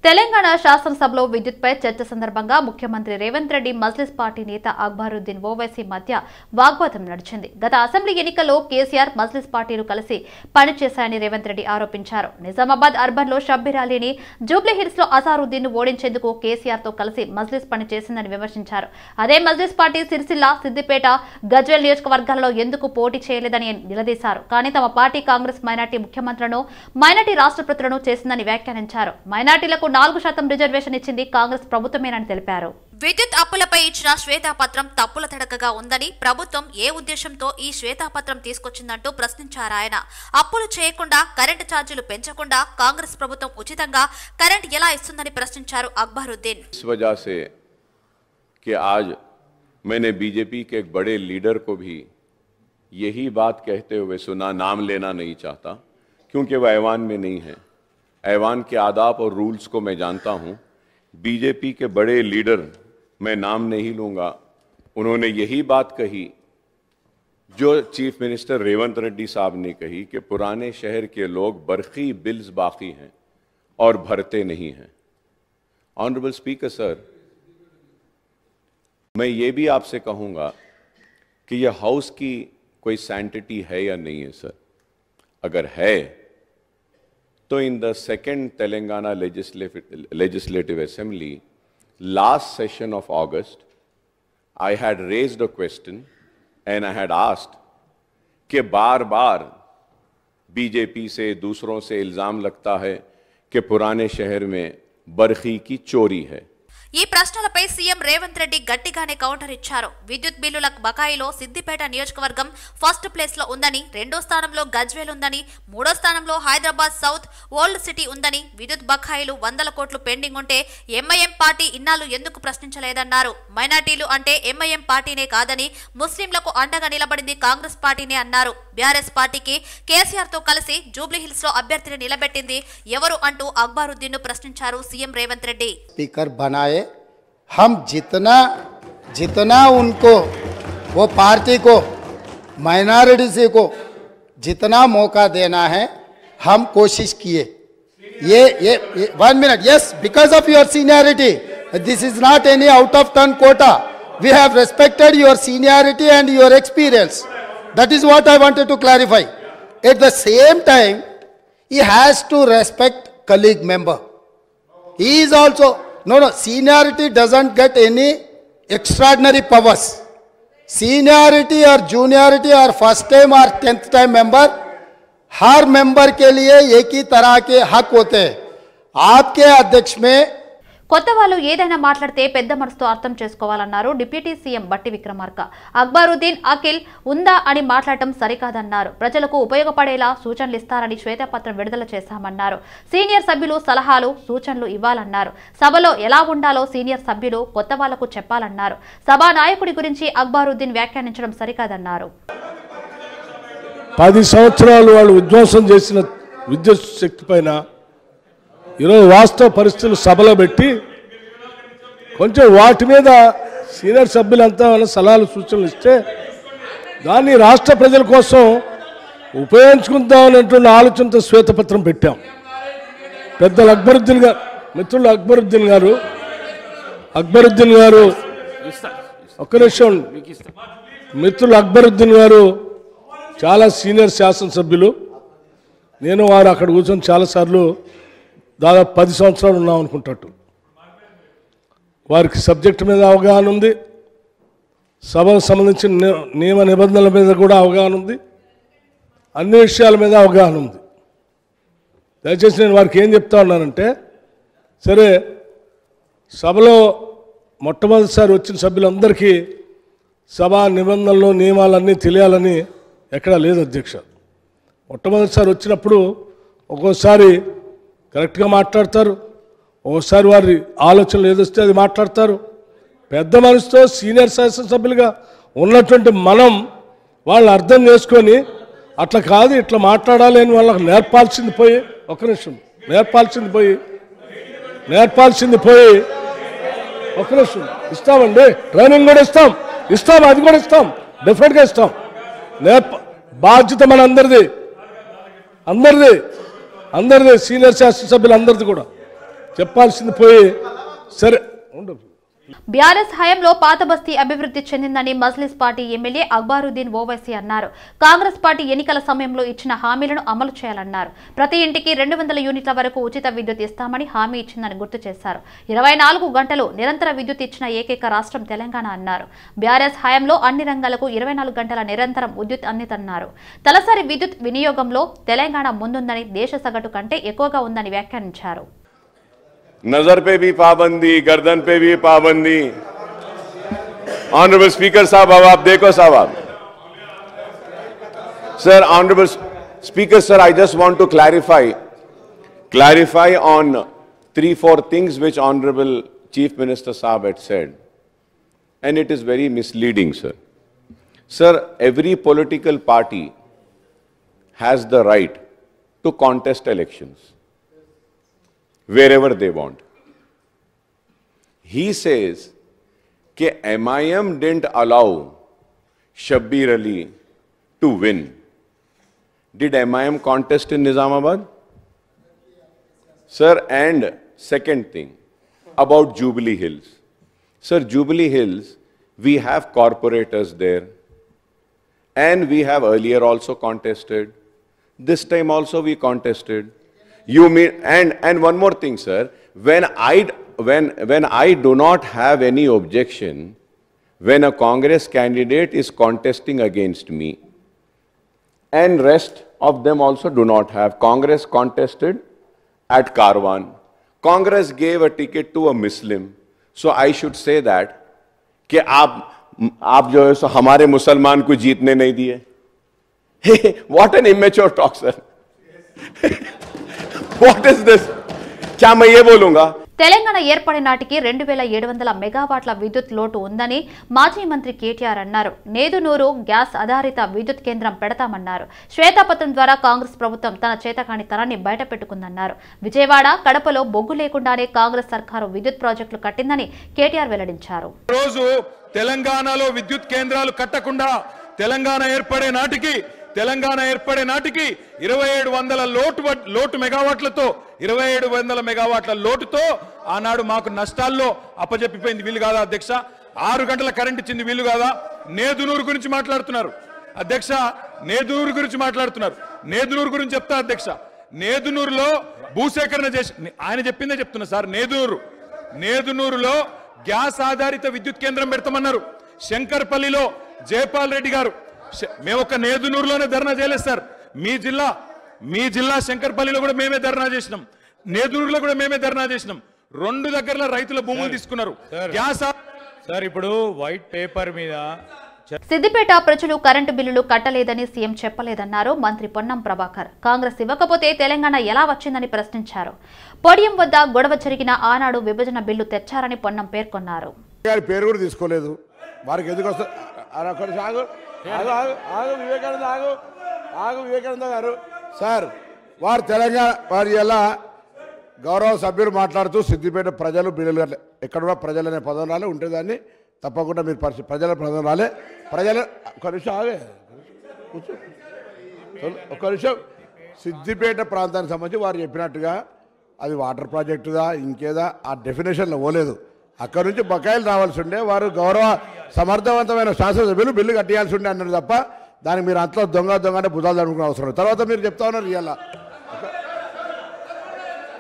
తెలంగాణ శాసనసభలో విద్యుత్పై చర్చ సందర్భంగా ముఖ్యమంత్రి రేవంత్ రెడ్డి మజ్లిస్ పార్టీ నేత అక్బరుద్దీన్ ఓవైసీ మధ్య వాగ్వాదం నడిచింది. గత అసెంబ్లీ ఎన్నికల్లో కేసీఆర్ మజ్లిస్ పార్టీలు కలిసి పనిచేశాయని రేవంత్ రెడ్డి ఆరోపించారు. నిజామాబాద్ అర్బన్ లో షబ్బీర్ అలీని, జూబ్లీహిల్స్ లో అజారుద్దీన్ ను ఓడించేందుకు కేసీఆర్ తో కలిసి మజ్లిస్ పనిచేసిందని విమర్శించారు. అదే మజ్లిస్ పార్టీ సిరిసిల్ల, సిద్దిపేట, గజ్వేల్ నియోజకవర్గాలలో ఎందుకు పోటీ చేయలేదని నిలదీశారు. కానీ తమ పార్టీ కాంగ్రెస్ మైనార్టీ ముఖ్యమంత్రులను, మైనార్టీ రాష్ట్రపతులను చేసిందని వ్యాఖ్యానించారు. మైనార్టీలకు 4% రిజర్వేషన్ ఇచ్చింది కాంగ్రెస్ ప్రభుత్వమేనని తెలిపారు. విద్యుత్ అప్పులపై ఇచ్చిన శ్వేతాపత్రం తప్పుల తడకగా ఉందని, ప్రభుత్వం ఏ ఉద్దేశంతో ఈ శ్వేతాపత్రం తీసుకొచ్చిందంటూ ప్రశ్నించారు ఆయన. అప్పులు చేయకుండా, కరెంటు ఛార్జీలు పెంచకుండా కాంగ్రెస్ ప్రభుత్వం ఉచితంగా కరెంట్ ఎలా ఇస్తుందని ప్రశ్నించారు అక్బరుద్దీన్. इस वजह से कि आज मैंने बीजेपी के एक बड़े लीडर को भी यही बात कहते हुए सुना, नाम लेना नहीं चाहता क्योंकि वह ऐवान में नहीं है। ऐवान के आदाब और रूल्स को मैं जानता हूं। बीजेपी के बड़े लीडर, मैं नाम नहीं लूंगा, उन्होंने यही बात कही जो चीफ मिनिस्टर रेवंत रेड्डी साहब ने कही कि पुराने शहर के लोग बरखी बिल्स बाकी हैं और भरते नहीं हैं। ऑनरेबल स्पीकर सर, मैं ये भी आपसे कहूंगा कि यह हाउस की कोई सैंटिटी है या नहीं है सर। अगर है तो in the second Telangana legislative assembly last session of August I had raised a question and I had asked कि बार-बार बीजेपी से, दूसरों से इल्जाम लगता है कि पुराने शहर में बरखी की चोरी है। ఈ ప్రశ్నలపై సీఎం రేవంత్ రెడ్డి గట్టిగానే కౌంటర్ ఇచ్చారు. విద్యుత్ బిల్లుల బకాయిలో సిద్దిపేట నియోజకవర్గం ఫస్ట్ ప్లేస్ లో ఉందని, రెండో స్థానంలో గజ్వేల్ ఉందని, మూడో స్థానంలో హైదరాబాద్ సౌత్, ఓల్డ్ సిటీ ఉందని, విద్యుత్ బకాయిలు 100 కోట్లు పెండింగ్ ఉంటే ఎంఐఎం పార్టీ ఇన్నాళ్లు ఎందుకు ప్రశ్నించలేదన్నారు. మైనార్టీలు అంటే ఎంఐఎం పార్టీనే కాదని, ముస్లింలకు అండగా నిలబడింది కాంగ్రెస్ పార్టీనే అన్నారు. బీఆర్ఎస్ పార్టీకి కేసీఆర్ తో కలిసి జూబ్లీహిల్స్ లో అభ్యర్థిని నిలబెట్టింది ఎవరు అంటూ అక్బరుద్దీన్ ను ప్రశ్నించారు సీఎం రేవంత్ రెడ్డి. स्पीकर बनाए, हम जितना उनको, वो पार्टी को, माइनॉरिटी को जितना मौका देना है हम कोशिश किए। ये 1 minute, yes, because of your seniority, this is not any out of turn quota. We have respected your seniority and your experience. That is what I wanted to clarify. At the same time, he has to respect colleague member. He is also, no, seniority doesn't get any extraordinary powers. Seniority or juniority or first time or 10th time member, her member के लिए एक ही तरह के हक होते हैं. आपके अध्यक्ष में కొత్త వాళ్ళు ఏదైనా మాట్లాడితే పెద్ద మనసుతో అర్థం చేసుకోవాలన్నారు డిప్యూటీ సీఎం బట్టి విక్రమార్క. అక్బరుద్దీన్, అఖిల్ ఉందా అని మాట్లాడటం సరికాదన్నారు. ప్రజలకు ఉపయోగపడేలా సూచనలు ఇస్తారని శ్వేతపత్రం విడుదల చేశామన్నారు. సీనియర్ సభ్యులు సలహాలు, సూచనలు ఇవ్వాలన్నారు. సభలో ఎలా ఉండాలో సీనియర్ సభ్యులు కొత్త వాళ్లకు చెప్పాలన్నారు. సభా నాయకుడి గురించి అక్బరుద్దీన్ వ్యాఖ్యానించడం సరికాదన్నారు. 10 సంవత్సరాలు వాళ్ళు విధ్వంసం చేసిన విద్యుత్ శక్తి పైన ఈరోజు వాస్తవ పరిస్థితులు సభలో పెట్టి కొంచెం వాటి మీద సీనియర్ సభ్యులంతా సలహాలు, సూచనలు ఇస్తే దాన్ని రాష్ట్ర ప్రజల కోసం ఉపయోగించుకుందాం అనేటువంటి ఆలోచనతో శ్వేతపత్రం పెట్టాం. పెద్దలు అక్బరుద్దీన్ గారు, మిత్రులు అక్బరుద్దీన్ గారు ఒక్క నిమిషం, మిత్రులు అక్బరుద్దీన్ గారు చాలా సీనియర్ శాసనసభ్యులు. నేను వారు అక్కడ కూర్చొని చాలాసార్లు దాదాపు 10 సంవత్సరాలు ఉన్నాం అనుకుంటాడు. వారికి సబ్జెక్టు మీద అవగాహన ఉంది, సభకు సంబంధించిన నియమ నిబంధనల మీద కూడా అవగాహన ఉంది, అన్ని విషయాల మీద అవగాహన ఉంది. దయచేసి నేను వారికి ఏం చెప్తా ఉన్నానంటే, సరే సభలో మొట్టమొదటిసారి వచ్చిన సభ్యులందరికీ సభా నిబంధనలు, నియమాలన్నీ తెలియాలని ఎక్కడా లేదు అధ్యక్ష. మొట్టమొదటిసారి వచ్చినప్పుడు ఒక్కోసారి కరెక్ట్గా మాట్లాడతారు, ఓసారి వారి ఆలోచనలు ఏదొస్తే అది మాట్లాడతారు. పెద్ద మనసుతో సీనియర్ శాసనసభ్యులుగా ఉన్నటువంటి మనం వాళ్ళు అర్థం చేసుకొని అట్లా కాదు ఇట్లా మాట్లాడాలి అని వాళ్ళకి నేర్పాల్సింది పోయి, ఒక నిమిషం, నేర్పాల్సింది పోయి ఒక నిమిషం ఇస్తామండి, ట్రైనింగ్ కూడా ఇస్తాం, అది కూడా ఇస్తాం, డెఫినెట్గా ఇస్తాం. బాధ్యత మన అందరిది, సీనియర్ శాసనసభ్యులు అందరిది కూడా. చెప్పాల్సింది పోయి సరే ఉండు. బీఆర్ఎస్ హయాంలో పాత బస్తీ అభివృద్ధి చెందిందని మజ్లిస్ పార్టీ ఎమ్మెల్యే అక్బరుద్దీన్ ఓవైసీ అన్నారు. కాంగ్రెస్ పార్టీ ఎన్నికల సమయంలో ఇచ్చిన హామీలను అమలు చేయాలన్నారు. ప్రతి ఇంటికి 200 యూనిట్ల వరకు ఉచిత విద్యుత్ ఇస్తామని హామీ ఇచ్చిందని గుర్తు చేశారు. 24 గంటలు నిరంతర విద్యుత్ ఇచ్చిన ఏకైక రాష్ట్రం తెలంగాణ అన్నారు. బీఆర్ఎస్ హయాంలో అన్ని రంగాలకు 24 గంటల నిరంతరం విద్యుత్ అందితన్నారు. తలసరి విద్యుత్ వినియోగంలో తెలంగాణ ముందుందని, దేశ సగటు కంటే ఎక్కువగా ఉందని వ్యాఖ్యానించారు. नजर पे भी पाबंदी, गर्दन पे भी पाबंदी. ऑनरेबल स्पीकर साहब, अब आप देखो साहब, आप sir, honourable speaker sir, I just want to clarify on 3-4 things which Honorable Chief Minister Saab had said, and it is very misleading, sir. Sir, every political party has the right to contest elections wherever they want. He says that MIM didn't allow Shabbir Ali to win. Did MIM contest in Nizamabad? Sir, and second thing about Jubilee Hills. Sir, Jubilee Hills, we have corporators there, and we have earlier also contested. This time also we contested. You mean, and one more thing, sir, when I do not have any objection when a Congress candidate is contesting against me, and rest of them also do not have. Congress contested at Karwan. Congress gave a ticket to a Muslim. So I should say that कि आप जो है सो हमारे मुसलमान को जीतने नहीं दिए. What an immature talk, sir. What is this? क्या मैं ये बोलूंगा? తెలంగాణ ఏర్పడిన నాటికి 2700 మెగావాట్ల విద్యుత్ లోటు ఉందని మాజీ మంత్రి కేటీఆర్ అన్నారు. నేదునూరు గ్యాస్ ఆధారిత విద్యుత్ కేంద్రం పెడతామన్నారు. శ్వేతపత్రం ద్వారా కాంగ్రెస్ ప్రభుత్వం తన చేతకానితనాన్ని బయటపెట్టుకుందన్నారు. విజయవాడ, కడపలో బొగ్గు లేకుండానే కాంగ్రెస్ సర్కారు విద్యుత్ ప్రాజెక్టులు కట్టిందని కేటీఆర్ వెల్లడించారు. రోజు తెలంగాణలో విద్యుత్ కేంద్రాలు కట్టకుండా తెలంగాణ ఏర్పడే నాటికి 2700 లోటు మెగావాట్లతో 2700 మెగావాట్ల లోటుతో ఆనాడు మాకు నష్టాల్లో అప్పజెప్పిపోయింది. వీళ్ళు కాదా అధ్యక్ష? 6 గంటల కరెంట్ ఇచ్చింది వీళ్ళు కాదా? నేదునూరు గురించి మాట్లాడుతున్నారు అధ్యక్ష, నేదునూరు గురించి మాట్లాడుతున్నారు. నేదునూరు గురించి చెప్తా అధ్యక్ష. నేదునూరులో భూసేకరణ చేసి ఆయన చెప్పిందే చెప్తున్నా సార్. నేదునూరులో గ్యాస్ ఆధారిత విద్యుత్ కేంద్రం పెడతామన్నారు. శంకర్పల్లిలో జయపాల్ రెడ్డి గారు, మేము ఒక నేదునూరులోనే ధర్నా చేయలేదు సార్. మీ జిల్లా శంకర్పల్లిలో కూడా మేమే ధర్నా చేసినాం, నేదునూరులో కూడా మేమే ధర్నా చేసినాం. 2 దగ్గరలో రైతుల భూములు తీసుకున్నారు. గ్యాస్ సార్ ఇప్పుడు వైట్ పేపర్ మీద సిద్దిపేట ప్రజలు కరెంటు బిల్లులు కట్టలేదని సీఎం చెప్పలేదన్నారు మంత్రి పొన్నం ప్రభాకర్. కాంగ్రెస్ ఇవ్వకపోతే తెలంగాణ ఎలా వచ్చిందని ప్రశ్నించారు. పోడియం వద్ద గొడవ జరిగిన ఆనాడు విభజన బిల్లు తెచ్చారని పొన్నం పేర్కొన్నారు. పేరు కూడా తీసుకోలేదు. వారికి ఎందుకు వస్తారు? వివేకానంద గారు సార్, వారు తెలంగాణ వారి ఎలా గౌరవ సభ్యులు మాట్లాడుతూ సిద్దిపేట ప్రజలు బిల్లులు ఎక్కడ కూడా ప్రజలు అనే పదం రాలే ఉంటే దాన్ని తప్పకుండా మీరు ప్రజల పదం రాలే. ప్రజల ఒక నిమిషం సిద్దిపేట ప్రాంతానికి సంబంధించి వారు చెప్పినట్టుగా అది వాటర్ ప్రాజెక్టుదా ఇంకేదా ఆ డెఫినేషన్లో పోలేదు. అక్కడి నుంచి బకాయిలు రావాల్సి ఉండే వారు గౌరవ సమర్థవంతమైన శాసనసభ్యులు బిల్లు కట్టియాల్సి ఉండే అన్నారు తప్ప దానికి మీరు అంతలో దొంగ అంటే బుధాలు జరుపుకునే అవసరం లేదు. తర్వాత మీరు చెప్తా ఉన్నారు ఇవాళ,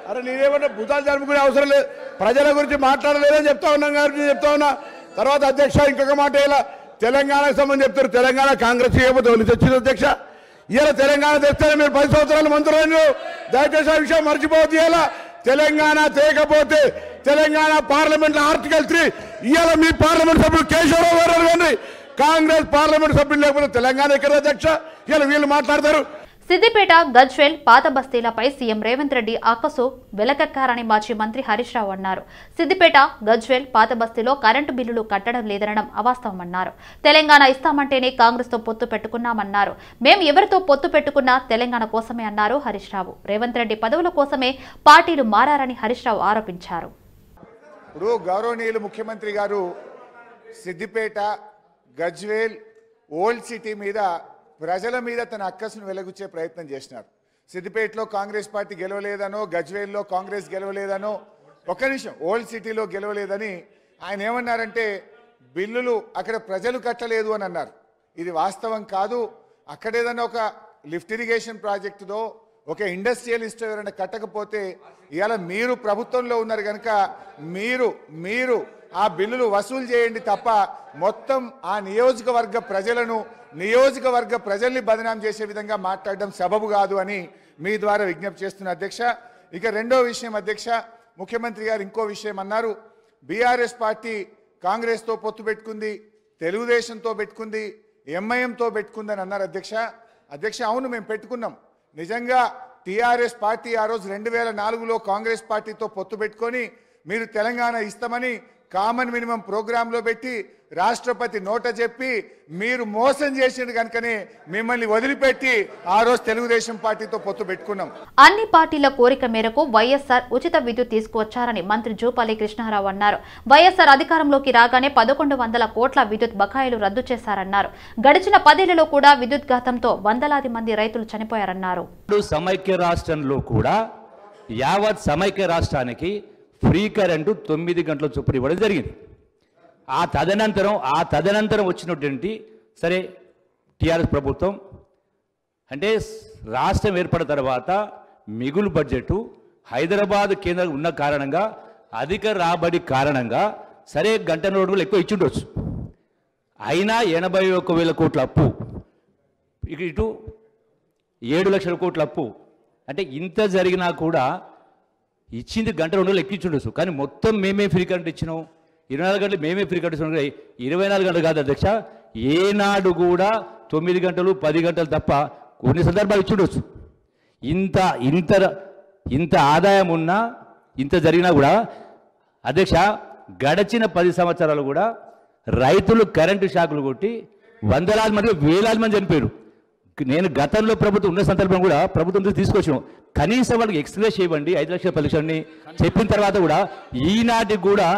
అరే నేనేమన్నా బుధాలు జరుపుకునే అవసరం లేదు, ప్రజల గురించి మాట్లాడలేదని చెప్తా ఉన్నాం కాబట్టి చెప్తా ఉన్నా. తర్వాత అధ్యక్ష ఇంకొక మాట, ఇలా తెలంగాణకు సంబంధించి చెప్తారు. తెలంగాణ కాంగ్రెస్ చేయకపోతే వాళ్ళు తెచ్చింది అధ్యక్ష. ఇలా తెలంగాణ తెస్తారని మీరు 10 సంవత్సరాలు మంత్రులు, దయచేసి ఆ విషయం మర్చిపోవద్దు. ఇలా తెలంగాణ తేకపోతే తెలంగాణ పార్లమెంట్ ఆర్టికల్ 3 ఇవాళ మీ పార్లమెంట్ సభ్యులు కేశవరావు గారు కానీ కాంగ్రెస్ పార్లమెంట్ సభ్యులు లేకపోతే తెలంగాణ ఎక్కడ అధ్యక్ష? ఇలా వీళ్ళు మాట్లాడతారు. సిద్దిపేట, గజ్వేల్, పాత బస్తీలపై సీఎం రేవంత్ రెడ్డి అక్కసు వెలకెక్కారని మాజీ మంత్రి హరీష్ రావు అన్నారు. సిద్దిపేట, గజ్వేల్, పాత బస్తీలో కరెంటు బిల్లులు కట్టడం లేదనడం అవాస్తవమన్నారు. తెలంగాణ ఇస్తామంటేనే కాంగ్రెస్ తో పొత్తు పెట్టుకున్నామన్నారు. మేం ఎవరితో పొత్తు పెట్టుకున్నా తెలంగాణ కోసమే అన్నారు హరీష్ రావు. రేవంత్ రెడ్డి పదవుల కోసమే పార్టీలు మారారని హరీష్ రావు ఆరోపించారు. ఇప్పుడు గౌరవనీయులు ముఖ్యమంత్రి గారు సిద్దిపేట, గజ్వేల్, ఓల్డ్ సిటీ మీద ప్రజల మీద తన అక్కసును వెలగుచ్చే ప్రయత్నం చేసినారు. సిద్దిపేటలో కాంగ్రెస్ పార్టీ గెలవలేదనో, గజ్వేల్లో కాంగ్రెస్ గెలవలేదనో, ఒక్క నిమిషం, ఓల్డ్ సిటీలో గెలవలేదని ఆయన ఏమన్నారంటే బిల్లులు అక్కడ ప్రజలు కట్టలేదు అని అన్నారు. ఇది వాస్తవం కాదు. అక్కడ ఏదైనా ఒక లిఫ్ట్ ఇరిగేషన్ ప్రాజెక్టుదో ఒక ఇండస్ట్రియలిస్ట్ ఎవరైనా కట్టకపోతే ఇవాళ మీరు ప్రభుత్వంలో ఉన్నారు కనుక మీరు ఆ బిల్లులు వసూలు చేయండి తప్ప మొత్తం ఆ నియోజకవర్గ ప్రజల్ని బదనాం చేసే విధంగా మాట్లాడడం సబబు కాదు అని మీ ద్వారా విజ్ఞప్తి చేస్తున్న అధ్యక్ష. ఇక రెండో విషయం అధ్యక్ష, ముఖ్యమంత్రి గారు ఇంకో విషయం అన్నారు. బీఆర్ఎస్ పార్టీ కాంగ్రెస్తో పొత్తు పెట్టుకుంది, తెలుగుదేశంతో పెట్టుకుంది, ఎంఐఎంతో పెట్టుకుందని అన్నారు అధ్యక్ష. అవును, మేము పెట్టుకున్నాం. నిజంగా టీఆర్ఎస్ పార్టీ ఆ రోజు 2004లో కాంగ్రెస్ పార్టీతో పొత్తు పెట్టుకొని మీరు తెలంగాణ ఇస్తామని కామన్ మినిమం ప్రోగ్రాంలో పెట్టి రాష్ట్రపతి నోట చెప్పి మీరు మోసం చేసిండు కనుకనే మిమ్మల్ని వదిలిపెట్టి ఆ రోజు తెలుగుదేశం పార్టీతో పొత్తు పెట్టుకున్నాం. అన్ని పార్టీల కోరిక మేరకు వైఎస్ఆర్ ఉచిత విద్యుత్ తీసుకువచ్చారని మంత్రి జూపల్లి కృష్ణారావు అన్నారు. వైఎస్ఆర్ అధికారంలోకి రాగానే 1100 కోట్ల విద్యుత్ బకాయిలు రద్దు చేశారన్నారు. గడిచిన 10 ఏళ్లలో కూడా విద్యుత్ ఘాతంతో వందలాది మంది రైతులు చనిపోయారన్నారు. సమైక్య రాష్ట్రంలో కూడా యావత్ సమైక్య రాష్ట్రానికి ఫ్రీ కరెంటు 9 గంటల చొప్పున ఇవ్వడం జరిగింది. ఆ తదనంతరం వచ్చినటువంటి సరే టీఆర్ఎస్ ప్రభుత్వం అంటే రాష్ట్రం ఏర్పడిన తర్వాత మిగులు బడ్జెట్ హైదరాబాద్ కేంద్రం ఉన్న కారణంగా అధిక రాబడి కారణంగా సరే గంట 2 రోజులు ఎక్కువ ఇచ్చిండొచ్చు. అయినా 81,000 కోట్ల అప్పు, ఇటు 7 లక్షల కోట్ల అప్పు. అంటే ఇంత జరిగినా కూడా ఇచ్చింది గంట 2 రోజులు ఎక్కించుండొచ్చు. కానీ మొత్తం మేమే ఫ్రీ కరెంట్ ఇచ్చినాం, 24 గంటలు మేమే ఫ్రీ కరెంట్ ఇచ్చినాం. 24 గంటలు కాదు అధ్యక్ష, ఏనాడు కూడా 9 గంటలు 10 గంటలు తప్ప కొన్ని సందర్భాలు ఇచ్చుండొచ్చు. ఇంత ఆదాయం ఉన్నా ఇంత జరిగినా కూడా అధ్యక్ష గడిచిన 10 సంవత్సరాలు కూడా రైతులు కరెంటు షాకులు కొట్టి వందలాది మంది వేలాది మంది చనిపోయారు. నేను గతంలో ప్రభుత్వం ఉన్న సందర్భం కూడా ప్రభుత్వం తీసుకొచ్చాం. కనీసం వాళ్ళకి ఎక్స్ప్రెస్ ఇవ్వండి 5 లక్షల 10 లక్షలని చెప్పిన తర్వాత కూడా ఈనాటికి కూడా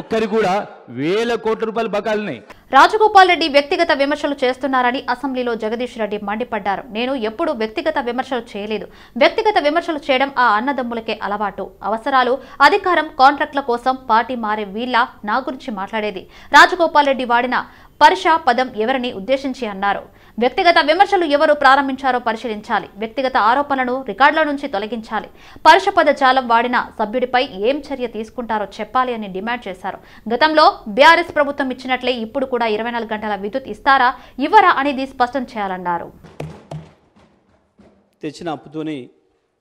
ఒక్కరికి కూడా 1000 కోట్ల రూపాయలు బకాయిలున్నాయి. రాజగోపాల్ రెడ్డి వ్యక్తిగత విమర్శలు చేస్తున్నారని అసెంబ్లీలో జగదీష్ రెడ్డి మండిపడ్డారు. నేను ఎప్పుడూ వ్యక్తిగత విమర్శలు చేయలేదు. వ్యక్తిగత విమర్శలు చేయడం ఆ అన్నదమ్ములకే అలవాటు. అవసరాలు, అధికారం, కాంట్రాక్ట్ల కోసం పార్టీ మారే వీళ్ళ నా గురించి మాట్లాడేది. రాజగోపాల్ రెడ్డి వాడిన పరుష పదం ఎవరిని ఉద్దేశించి అన్నారు. వ్యక్తిగత విమర్శలు ఎవరు ప్రారంభించారో పరిశీలించాలి. వ్యక్తిగత ఆరోపణలను రికార్డుల నుంచి తొలగించాలి. పరుష పద జాలం వాడిన సభ్యుడిపై ఏం చర్య తీసుకుంటారో చెప్పాలి అని డిమాండ్ చేశారు. గతంలో బీఆర్ఎస్ ప్రభుత్వం ఇచ్చినట్లే ఇప్పుడు కూడా 24 గంటల విద్యుత్ ఇస్తారా ఇవ్వరా అనేది స్పష్టం చేయాలన్నారు. తెచ్చిన అప్పుతోని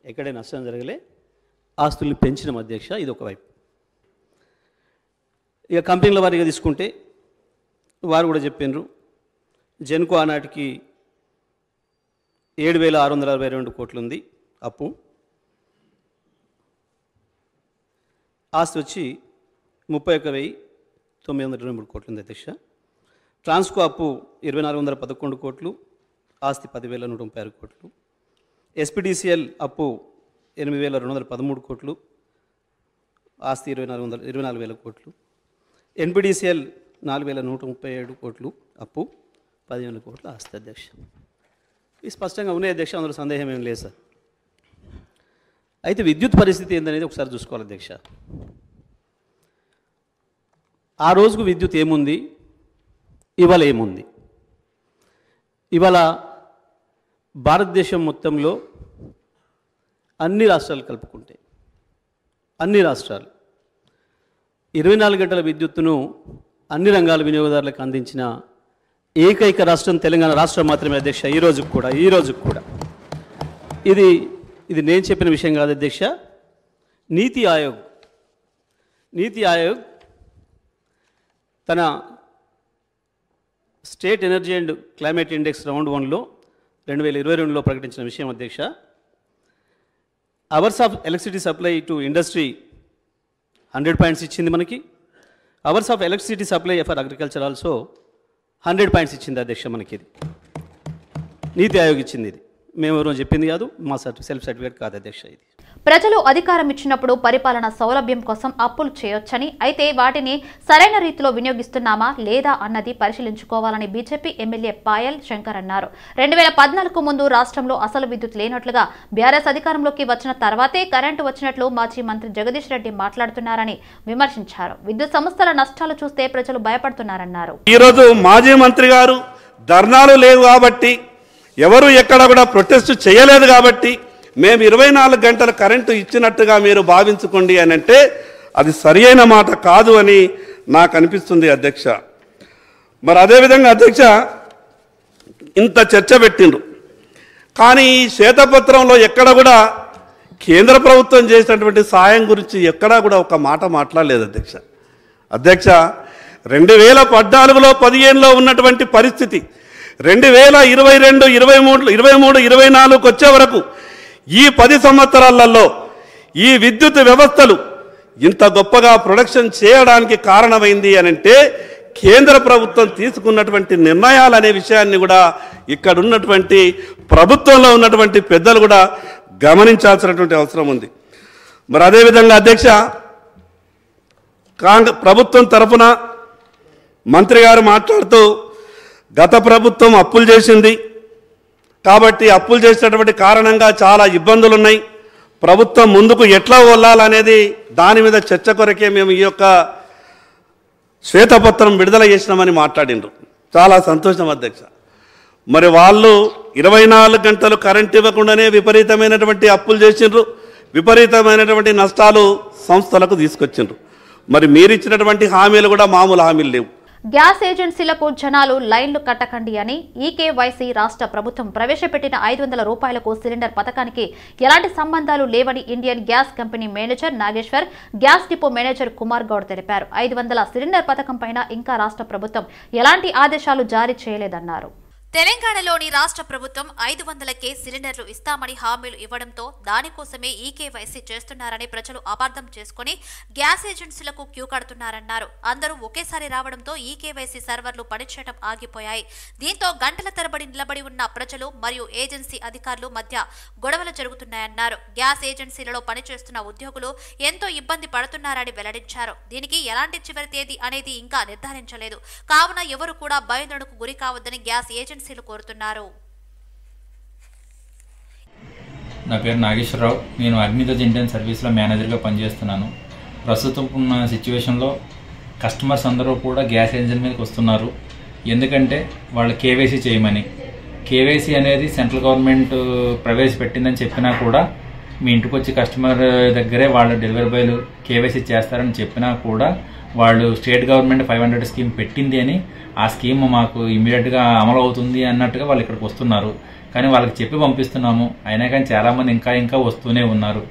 ఎక్కడే నష్టం జరగలే, ఆస్తుల్ని పెంచిన అధ్యక్ష. ఇది ఒకవైపు. ఇక కంపెనీల వారిగా తీసుకుంటే వారు కూడా చెప్పినారు. జెన్కో ఆనాటికి 7,662 కోట్లు ఉంది అప్పు. ఆస్తి వచ్చి 31,923 కోట్లు ఉంది అధ్యక్ష. ట్రాన్స్కో అప్పు 2,411 కోట్లు, ఆస్తి 10,136 కోట్లు. ఎస్పీడీసీఎల్ అప్పు 8,213 కోట్లు, ఆస్తి 24,000 కోట్లు. ఎన్పీడీసీఎల్ 4,137 కోట్లు అప్పు, 10,000 కోట్ల ఆస్తి అధ్యక్ష. ఇవి స్పష్టంగా ఉన్నాయి అధ్యక్ష, అందులో సందేహం ఏం లేదు సార్. అయితే విద్యుత్ పరిస్థితి ఏందనేది ఒకసారి చూసుకోవాలి అధ్యక్ష. ఆ రోజుకు విద్యుత్ ఏముంది, ఇవాళ ఏముంది? ఇవాళ భారతదేశం మొత్తంలో అన్ని రాష్ట్రాలు కలుపుకుంటే అన్ని రాష్ట్రాలు 24 గంటల విద్యుత్తును అన్ని రంగాల వినియోగదారులకు అందించిన ఏకైక రాష్ట్రం తెలంగాణ రాష్ట్రం మాత్రమే అధ్యక్ష. ఈ రోజుకు కూడా ఇది నేను చెప్పిన విషయం కాదు అధ్యక్ష. నీతి ఆయోగ్ తన state energy and climate index round 1లో 2022లో ప్రకటించిన విషయం అధ్యక్ష. Hours of electricity supply to industry 100 points ఇచ్చింది మనకి. Hours of electricity supply for agriculture also 100 points ఇచ్చింది అధ్యక్ష మనకి. ఇది నీతి ఆయోగ్ ఇచ్చింది. ఇది మేమెవరో చెప్పింది కాదు, మా సెల్ఫ్ సర్టిఫికేట్ కాదు అధ్యక్ష. ఇది ప్రజలు అధికారం ఇచ్చినప్పుడు పరిపాలన సౌలభ్యం కోసం అప్పులు చేయొచ్చని, అయితే వాటిని సరైన రీతిలో వినియోగిస్తున్నామా లేదా అన్నది పరిశీలించుకోవాలని బీజేపీ ఎమ్మెల్యే పాయల్ శంకర్ అన్నారు. 2014 ముందు రాష్ట్రంలో అసలు విద్యుత్ లేనట్లుగా బీఆర్ఎస్ అధికారంలోకి వచ్చిన తర్వాతే కరెంటు వచ్చినట్లు మాజీ మంత్రి జగదీష్ రెడ్డి మాట్లాడుతున్నారని విమర్శించారు. విద్యుత్ సంస్థల నష్టాలు చూస్తే ప్రజలు భయపడుతున్నారన్నారు. ఈరోజు మాజీ మంత్రి గారు ధర్నాలు లేవు కాబట్టి, ఎవరు ఎక్కడ కూడా ప్రొటెస్ట్ చేయలేదు కాబట్టి మేము 24 గంటల కరెంటు ఇచ్చినట్టుగా మీరు భావించుకోండి అని అంటే అది సరి అయిన మాట కాదు అని నాకు అనిపిస్తుంది అధ్యక్ష. మరి అదేవిధంగా అధ్యక్ష, ఇంత చర్చ పెట్టిండ్రు, కానీ ఈ శ్వేతపత్రంలో ఎక్కడ కూడా కేంద్ర ప్రభుత్వం చేసినటువంటి సాయం గురించి ఎక్కడా కూడా ఒక మాట మాట్లాడలేదు అధ్యక్ష. అధ్యక్ష, 2014లో 15లో ఉన్నటువంటి పరిస్థితి 2022, 23, 24 వచ్చే వరకు ఈ 10 సంవత్సరాలలో ఈ విద్యుత్ వ్యవస్థలు ఇంత గొప్పగా ప్రొడక్షన్ చేయడానికి కారణమైంది అనంటే కేంద్ర ప్రభుత్వం తీసుకున్నటువంటి నిర్ణయాలు అనే విషయాన్ని కూడా ఇక్కడ ఉన్నటువంటి ప్రభుత్వంలో ఉన్నటువంటి పెద్దలు కూడా గమనించాల్సినటువంటి అవసరం ఉంది. మరి అదేవిధంగా అధ్యక్ష, ప్రభుత్వం తరఫున మంత్రి గారు మాట్లాడుతూ గత ప్రభుత్వం అప్పులు చేసింది కాబట్టి అప్పులు చేసినటువంటి కారణంగా చాలా ఇబ్బందులు ఉన్నాయి, ప్రభుత్వం ముందుకు ఎట్లా వెళ్ళాలనేది దాని మీద చర్చ కొరకే మేము ఈ యొక్క శ్వేతపత్రం విడుదల చేసినామని మాట్లాడిండ్రు. చాలా సంతోషం అధ్యక్ష. మరి వాళ్ళు 24 గంటలు కరెంట్ ఇవ్వకుండానే విపరీతమైనటువంటి అప్పులు చేసిండ్రు, విపరీతమైనటువంటి నష్టాలు సంస్థలకు తీసుకొచ్చిండ్రు. మరి మీరు ఇచ్చినటువంటి హామీలు కూడా మామూలు హామీలు లేవు. గ్యాస్ ఏజెన్సీలకు జనాలు లైన్లు కట్టకండి అని ఈకేవైసీ రాష్ట్ర ప్రభుత్వం ప్రవేశపెట్టిన 500 రూపాయలకు సిలిండర్ పథకానికి ఎలాంటి సంబంధాలు లేవని Indian gas company manager Nageshwar, gas depot manager Kumar Goud తెలిపారు. 500 సిలిండర్ పథకం పైన ఇంకా రాష్ట్ర ప్రభుత్వం ఎలాంటి ఆదేశాలు జారీ చేయలేదన్నారు. తెలంగాణలోని రాష్ట్ర ప్రభుత్వం 500కే సిలిండర్లు ఇస్తామని హామీలు ఇవ్వడంతో దానికోసమే ఈకేవైసీ చేస్తున్నారని ప్రజలు అపార్థం చేసుకుని గ్యాస్ ఏజెన్సీలకు క్యూ కడుతున్నారన్నారు. అందరూ ఒకేసారి రావడంతో ఈకేవైసీ సర్వర్లు పనిచేయడం ఆగిపోయాయి. దీంతో గంటల తరబడి నిలబడి ఉన్న ప్రజలు మరియు ఏజెన్సీ అధికారులు మధ్య గొడవలు జరుగుతున్నాయన్నారు. గ్యాస్ ఏజెన్సీలలో పనిచేస్తున్న ఉద్యోగులు ఎంతో ఇబ్బంది పడుతున్నారని వెల్లడించారు. దీనికి ఎలాంటి చివరి తేదీ అనేది ఇంకా నిర్ధారించలేదు. కావున ఎవరు కూడా భయాందోళనకు గురి కావద్దని గ్యాస్ ఏజెన్సీ కోరుతున్నారు. నా పేరు నాగేశ్వరరావు. నేను అగ్నిదజ్ ఇండియన్ సర్వీస్లో మేనేజర్గా పనిచేస్తున్నాను. ప్రస్తుతం ఉన్న సిచ్యువేషన్లో కస్టమర్స్ అందరూ కూడా గ్యాస్ ఏజెన్సీ మీదకి వస్తున్నారు. ఎందుకంటే వాళ్ళు కేవైసీ చేయమని. కేవైసీ అనేది సెంట్రల్ గవర్నమెంట్ ప్రవేశపెట్టిందని చెప్పినా కూడా మీ ఇంటికి వచ్చి కస్టమర్ దగ్గరే వాళ్ళ డెలివరీ బాయ్లు కేవైసీ చేస్తారని చెప్పినా కూడా వాళ్ళు స్టేట్ గవర్నమెంట్ 500 స్కీమ్ పెట్టింది అని, ఆ స్కీమ్ మాకు ఇమీడియట్గా అమలు అవుతుంది అన్నట్టుగా వాళ్ళు ఇక్కడికి వస్తున్నారు. కానీ వాళ్ళకి చెప్పి పంపిస్తున్నాము, అయినా కానీ చాలామంది ఇంకా వస్తూనే ఉన్నారు.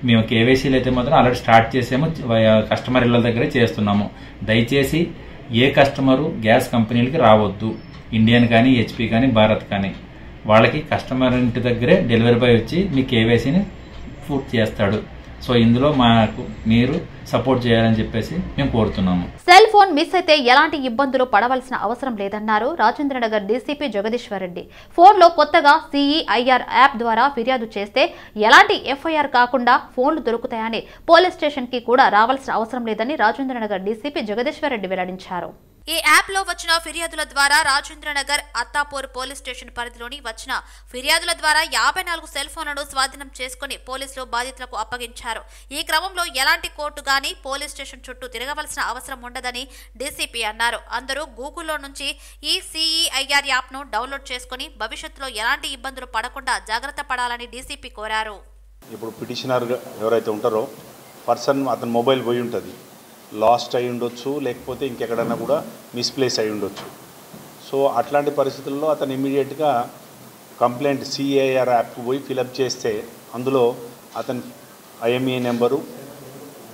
మేము కేవైసీలు అయితే మాత్రం ఆల్రెడీ స్టార్ట్ చేసాము, కస్టమర్ ఇళ్ళ దగ్గరే చేస్తున్నాము. దయచేసి ఏ కస్టమరు గ్యాస్ కంపెనీలకి రావద్దు. ఇండియన్ కానీ, హెచ్పి కానీ, భారత్ కానీ, వాళ్ళకి కస్టమర్ ఇంటి దగ్గరే డెలివరీ బాయ్ వచ్చి మీ కేవైసీని పూర్తి చేస్తాడు. సో ఇందులో మాకు మీరు సపోర్ట్ చేయాలని చెప్పేసి మేము కోరుతున్నాము. సెల్ ఫోన్ మిస్ అయితే ఎలాంటి ఇబ్బందులు పడవలసిన అవసరం లేదన్నారు రాజేంద్రనగర్ డీసీపీ జగదీశ్వర్ రెడ్డి. ఫోన్లో కొత్తగా సిఈఐఆర్ యాప్ ద్వారా ఫిర్యాదు చేస్తే ఎలాంటి ఎఫ్ఐఆర్ కాకుండా ఫోన్లు దొరుకుతాయని పోలీస్ స్టేషన్ కి కూడా రావాల్సిన అవసరం లేదని రాజేంద్రనగర్ డీసీపీ జగదీశ్వర్ రెడ్డి వెల్లడించారు. ఈ యాప్ లో వచ్చిన ఫిర్యాదుల ద్వారా రాజేంద్రనగర్ అత్తాపూర్ పోలీస్ స్టేషన్ పరిధిలోని వచ్చిన ఫిర్యాదుల ద్వారా 54 సెల్ ఫోన్లను స్వాధీనం చేసుకుని పోలీసులు బాధితులకు అప్పగించారు. ఈ క్రమంలో ఎలాంటి కోర్టు గాని పోలీస్ స్టేషన్ చుట్టూ తిరగవలసిన అవసరం ఉండదని డీసీపీ అన్నారు. అందరూ గూగుల్లో నుంచి ఈ సిఈఐఆర్ యాప్ ను డౌన్లోడ్ చేసుకుని భవిష్యత్తులో ఎలాంటి ఇబ్బందులు పడకుండా జాగ్రత్త పడాలని డీసీపీ కోరారు. ఇప్పుడు పిటిషనర్ ఎవరైతే ఉంటారో పర్సన్ అతని మొబైల్ పోయి ఉంటుంది, లాస్ట్ అయి ఉండొచ్చు, లేకపోతే ఇంకెక్కడన్నా కూడా మిస్ప్లేస్ అయి ఉండొచ్చు. సో అట్లాంటి పరిస్థితుల్లో అతను ఇమీడియట్గా కంప్లైంట్ సిఏఆర్ యాప్కు పోయి ఫిలప్ చేస్తే అందులో అతని ఐఎంఈ నెంబరు,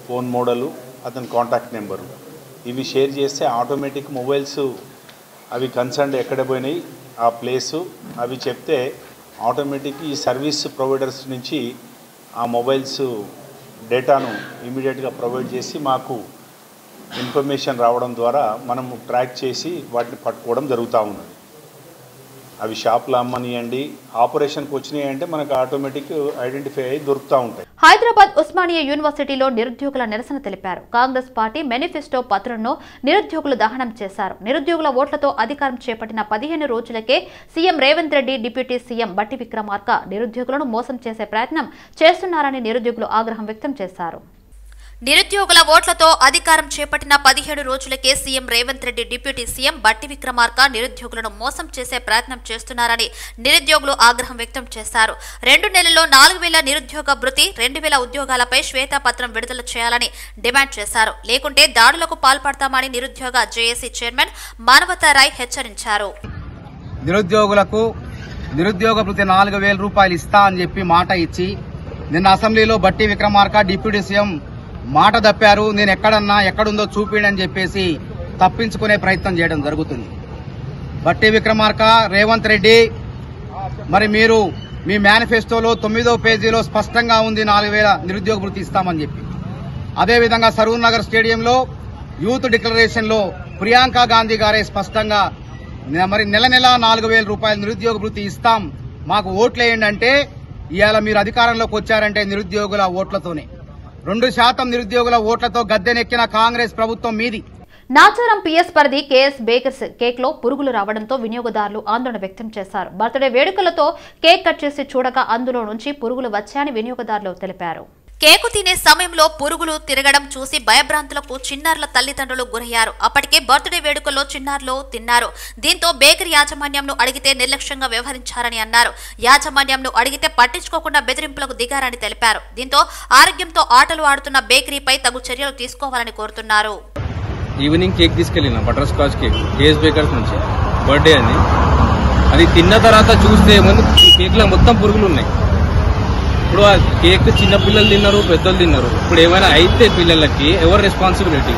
ఫోన్ మోడలు, అతని కాంటాక్ట్ నెంబరు ఇవి షేర్ చేస్తే ఆటోమేటిక్ మొబైల్స్ అవి కన్సర్న్ ఎక్కడ పోయినాయి ఆ ప్లేసు అవి చెప్తే ఆటోమేటిక్ ఈ సర్వీస్ ప్రొవైడర్స్ నుంచి ఆ మొబైల్స్ డేటాను ఇమీడియట్గా ప్రొవైడ్ చేసి మాకు ఇన్ఫర్మేషన్ రావడం ద్వారా మనం ట్రాక్ చేసి వాటిని పట్టుకోవడం జరుగుతూ ఉన్నది. అవి షాప్లో అమ్మనియండి, ఆపరేషన్కి వచ్చినాయి అంటే మనకు ఆటోమేటిక్ ఐడెంటిఫై అయ్యి దొరుకుతూ ఉంటాయి. హైదరాబాద్ ఉస్మానియా యూనివర్సిటీలో నిరుద్యోగుల నిరసన తెలిపారు. కాంగ్రెస్ పార్టీ మేనిఫెస్టో పత్రంను నిరుద్యోగులు దహనం చేశారు. నిరుద్యోగుల ఓట్లతో అధికారం చేపట్టిన 15 రోజులకే CM Revanth Reddy, deputy CM బట్టి విక్రమార్క నిరుద్యోగులను మోసం చేసే ప్రయత్నం చేస్తున్నారని నిరుద్యోగులు ఆగ్రహం వ్యక్తం చేశారు. నిరుద్యోగుల ఓట్లతో అధికారం చేపట్టిన 17 రోజులకే CM Revanth Reddy, deputy CM బట్టి విక్రమార్క నిరుద్యోగులను మోసం చేసే ప్రయత్నం చేస్తున్నారని నిరుద్యోగులు ఆగ్రహం వ్యక్తం చేశారు. 2 నెలల్లో 4000 నిరుద్యోగ భృతి, 2000 ఉద్యోగాలపై శ్వేతపత్రం విడుదల చేయాలని డిమాండ్ చేశారు. లేకుంటే దాడులకు పాల్పడతామని నిరుద్యోగ జేఏసీ చైర్మన్ మానవతారాయ్ హెచ్చరించారు. నిరుద్యోగులకు నిరుద్యోగ భృతి 4000 రూపాయలు ఇస్తా అని చెప్పి మాట ఇచ్చి నిన్న అసెంబ్లీలో బట్టి విక్రమార్క, డిప్యూటీ సీఎం మాట తప్పారు. నేను ఎక్కడుందో చూపిండి అని చెప్పేసి తప్పించుకునే ప్రయత్నం చేయడం జరుగుతుంది. బట్టి విక్రమార్క, రేవంత్ రెడ్డి, మరి మీరు మీ మేనిఫెస్టోలో 9వ పేజీలో స్పష్టంగా ఉంది 4000 నిరుద్యోగ భృతి ఇస్తామని చెప్పి. అదేవిధంగా సరూర్ నగర్ స్టేడియంలో యూత్ డిక్లరేషన్ లో ప్రియాంక గాంధీ గారే స్పష్టంగా మరి నెల 4000 రూపాయలు నిరుద్యోగ భృతి ఇస్తాం, మాకు ఓట్లేయండి అంటే ఇవాళ మీరు అధికారంలోకి వచ్చారంటే నిరుద్యోగుల ఓట్లతోనే. 2% నిరుద్యోగుల ఓట్లతో గద్దెనెక్కిన కాంగ్రెస్ ప్రభుత్వం మీది. నాచారం పిఎస్ పరిధి కేఎస్ బేకర్స్ కేక్ లో పురుగులు రావడంతో వినియోగదారులు ఆందోళన వ్యక్తం చేశారు. బర్త్డే వేడుకలతో కేక్ కట్ చేసి చూడగా అందులో నుంచి పురుగులు వచ్చాయని వినియోగదారులు తెలిపారు. కేకు తినే సమయంలో పురుగులు తిరగడం చూసి భయభ్రాంతులకు చిన్నారుల తల్లిదండ్రులు గురయ్యారు. అప్పటికే బర్త్డే వేడుకల్లో చిన్నారులు తిన్నారు. దీంతో బేకరీ యాజమాన్యంను అడిగితే నిర్లక్ష్యంగా వ్యవహరించారని అన్నారు. యాజమాన్యంను అడిగితే పట్టించుకోకుండా బెదిరింపులకు దిగారని తెలిపారు. దీంతో ఆరోగ్యంతో ఆటలు ఆడుతున్న బేకరీపై తగు చర్యలు తీసుకోవాలని కోరుతున్నారు. ఈవినింగ్ కేక్ తీసుకెళ్లిన butter scotch cake KS bakers నుంచి బర్త్డే అని, అది తిన్న తర్వాత చూస్తే ముందు కేక్ లో మొత్తం పురుగులు ఉన్నాయి. ఇప్పుడు ఆ కేక్ చిన్న పిల్లలు తిన్నారు, పెద్దలు తిన్నారు. ఇప్పుడు ఏమైనా అయితే పిల్లలకి ఎవరు రెస్పాన్సిబిలిటీ?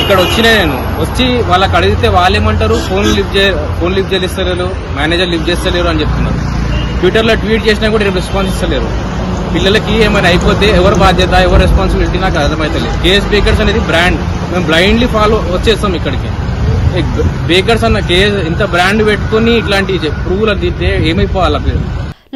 ఇక్కడ వచ్చినాయి, నేను వచ్చి వాళ్ళకి అడిగితే వాళ్ళేమంటారు, ఫోన్ లిఫ్ట్ చేస్తలేరు, మేనేజర్ లిఫ్ట్ చేస్తలేరు అని చెప్తున్నారు. ట్విట్టర్లో ట్వీట్ చేసినా కూడా రెస్పాన్స్ ఇస్తలేరు. పిల్లలకి ఏమైనా అయిపోతే ఎవరు బాధ్యత, ఎవరు రెస్పాన్సిబిలిటీ నాకు అర్థమైతలేదు. కేఎస్ బేకర్స్ అనేది బ్రాండ్, మేము బ్లైండ్లీ ఫాలో వచ్చేస్తాం ఇక్కడికి. బేకర్స్ అన్న కేఎస్ ఇంత బ్రాండ్ పెట్టుకుని ఇట్లాంటి పురుగులు తింటే ఏమైపోవాలి?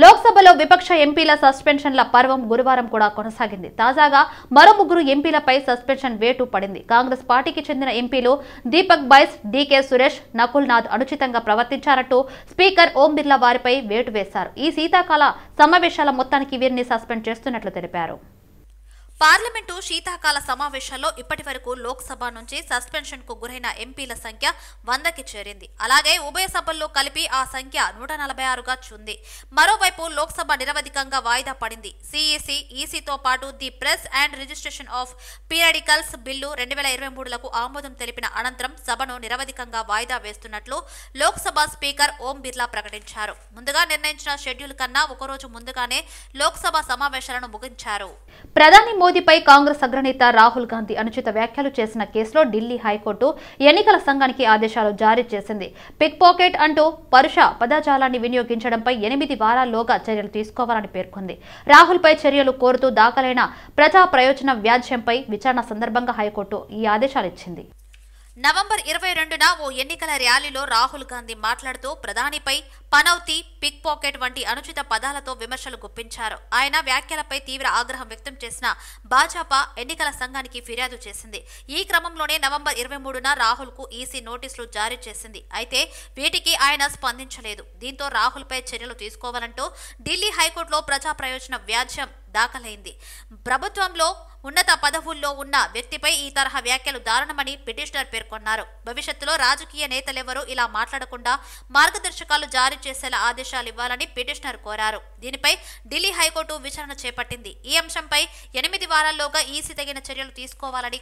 లోక్సభలో విపక్ష ఎంపీల సస్పెన్షన్ల పర్వం గురువారం కూడా కొనసాగింది. తాజాగా మరో 3 ఎంపీలపై సస్పెన్షన్ వేటు పడింది. కాంగ్రెస్ పార్టీకి చెందిన ఎంపీలు దీపక్ బైస్, డీకే సురేష్, నకుల్ నాథ్ అనుచితంగా ప్రవర్తించారంటూ స్పీకర్ ఓం బిర్లా వారిపై వేటు వేశారు. ఈ శీతాకాల సమావేశాల మొత్తానికి వీరిని సస్పెండ్ చేస్తున్నట్లు తెలిపారు. పార్లమెంటు శీతాకాల సమావేశాల్లో ఇప్పటి వరకు లోక్సభ నుంచి సస్పెన్షన్ కు గురైన ఎంపీల సంఖ్య 100కి చేరింది. అలాగే ఉభయ సభల్లో కలిపి ఆ సంఖ్య 146గా ఉంది. మరోవైపు లోక్సభ నిరవధికంగా వాయిదా పడింది. సిఈసి, ఈసీతో పాటు the press and registration of periodicals bill 2023లకు ఆమోదం తెలిపిన అనంతరం సభను నిరవధికంగా వాయిదా వేస్తున్నట్లు లోక్సభ స్పీకర్ ఓం బిర్లా ప్రకటించారు. ముందుగా నిర్ణయించిన షెడ్యూల్ కన్నా ఒకరోజు ముందుగానే లోక్సభ సమావేశాలను ముగించారు. ప్రధాని మోదీపై కాంగ్రెస్ అగ్రనేత రాహుల్ గాంధీ అనుచిత వ్యాఖ్యలు చేసిన కేసులో ఢిల్లీ హైకోర్టు ఎన్నికల సంఘానికి ఆదేశాలు జారీ చేసింది. పిక్ పాకెట్ అంటూ పరుష పదజాలాన్ని వినియోగించడంపై 8 వారాల్లోగా చర్యలు తీసుకోవాలని పేర్కొంది. రాహుల్పై చర్యలు కోరుతూ దాఖలైన ప్రజా ప్రయోజన వ్యాజ్యంపై విచారణ సందర్భంగా హైకోర్టు ఈ ఆదేశాలు ఇచ్చింది. నవంబర్ 22న ఓ ఎన్నికల ర్యాలీలో రాహుల్ గాంధీ మాట్లాడుతూ ప్రధానిపై పనౌతి, పిక్ పాకెట్ వంటి అనుచిత పదాలతో విమర్శలు గుప్పించారు. ఆయన వ్యాఖ్యలపై తీవ్ర ఆగ్రహం వ్యక్తం చేసిన భాజపా ఎన్నికల సంఘానికి ఫిర్యాదు చేసింది. ఈ క్రమంలోనే నవంబర్ 23న రాహుల్ కు ఈసీ నోటీసులు జారీ చేసింది. అయితే వీటికి ఆయన స్పందించలేదు. దీంతో రాహుల్ పై చర్యలు తీసుకోవాలంటూ ఢిల్లీ హైకోర్టులో ప్రజా ప్రయోజన వ్యాజ్యం దాఖలైంది. ప్రభుత్వంలో ఉన్నత పదవుల్లో ఉన్న వ్యక్తిపై ఈ తరహా వ్యాఖ్యలు దారుణమని పిటిషనర్ పేర్కొన్నారు. భవిష్యత్తులో రాజకీయ నేతలెవరూ ఇలా మాట్లాడకుండా మార్గదర్శకాలు జారీ చేసేలా ఆదేశాలు ఇవ్వాలని పిటిషనర్ కోరారు. దీనిపై ఢిల్లీ హైకోర్టు విచారణ చేపట్టింది. ఈ అంశంపై 8 వారాల్లోగా ఈసీ తగిన చర్యలు తీసుకోవాలని